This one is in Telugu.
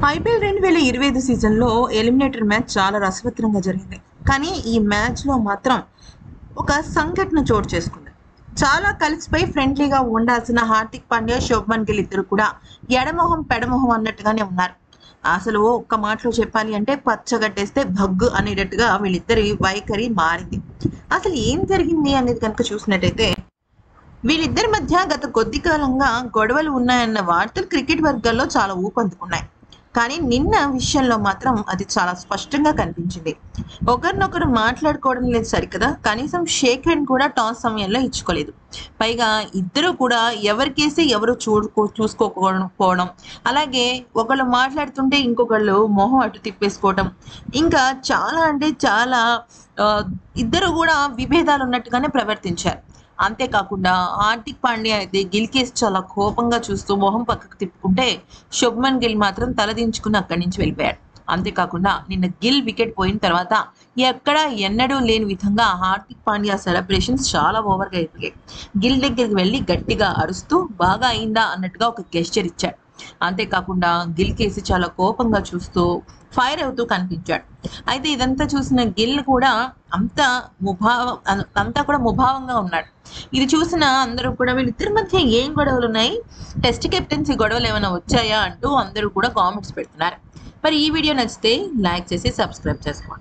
ఐపీఎల్ 2025 సీజన్‌లో ఎలిమినేటర్ మ్యాచ్ చాలా రసవత్తరంగా జరిగింది. కానీ ఈ మ్యాచ్‌లో మాత్రం ఒక సంఘటన చోటు చేసుకుంది. చాలా కలిసిపోయి ఫ్రెండ్లీగా ఉండాల్సిన హార్దిక్ పాండ్యా, శుభ్మన్ గిల్ ఇద్దరు కూడా ఎడమొహం, పెడమొహం అన్నట్టుగానే ఉన్నారు. అసలు ఒక్క మాటలో చెప్పాలి అంటే పచ్చగడ్డేస్తే భగ్గు అనేటట్టుగా వీళ్ళిద్దరి వైఖరి మారింది. అసలు ఏం జరిగింది అనేది కనుక చూసినట్టయితే వీళ్ళిద్దరి మధ్య గత కొద్ది కాలంగా గొడవలు ఉన్నాయన్న వార్తలు క్రికెట్ వర్గాల్లో చాలా ఊపందుకున్నాయి. కానీ నిన్న విషయంలో మాత్రం అది చాలా స్పష్టంగా కనిపించింది. ఒకరినొకరు మాట్లాడుకోవడం లేదు సరికదా, కనీసం షేక్ హ్యాండ్ కూడా టాస్ సమయంలో ఇచ్చుకోలేదు. పైగా ఇద్దరు కూడా ఎవరికేసి ఎవరు చూసుకోకపోవడం, అలాగే ఒకళ్ళు మాట్లాడుతుంటే ఇంకొకళ్ళు మొహం అటు తిప్పేసుకోవడం, ఇంకా చాలా అంటే చాలా ఆ, ఇద్దరు కూడా విభేదాలు ఉన్నట్టుగానే ప్రవర్తించారు. అంతేకాకుండా హార్దిక్ పాండ్యా అయితే గిల్ కేసి చాలా కోపంగా చూస్తూ మొహం పక్కకు తిప్పుకుంటే, శుభ్మన్ గిల్ మాత్రం తలదించుకుని అక్కడి నుంచి వెళ్ళిపోయాడు. అంతేకాకుండా నిన్న గిల్ వికెట్ పోయిన తర్వాత ఎక్కడా ఎన్నడూ లేని విధంగా హార్దిక్ పాండ్యా సెలబ్రేషన్స్ చాలా ఓవర్గా అయిపోయాయి. గిల్ దగ్గరికి వెళ్ళి గట్టిగా అరుస్తూ బాగా అయిందా అన్నట్టుగా ఒక గెస్చర్ ఇచ్చాడు. అంతేకాకుండా గిల్ కేసి చాలా కోపంగా చూస్తూ ఫైర్ అవుతూ కనిపించాడు. అయితే ఇదంతా చూసిన గిల్ కూడా అంత అంతా కూడా ముభావంగా ఉన్నాడు. ఇది చూసిన అందరూ కూడా వీళ్ళిద్దరి మధ్య ఏం గొడవలు ఉన్నాయి, టెస్ట్ కెప్టెన్సీ గొడవలు ఏమైనా వచ్చాయా అంటూ అందరూ కూడా కామెంట్స్ పెడుతున్నారు. మరి ఈ వీడియో నచ్చితే లైక్ చేసి సబ్స్క్రైబ్ చేసుకోండి.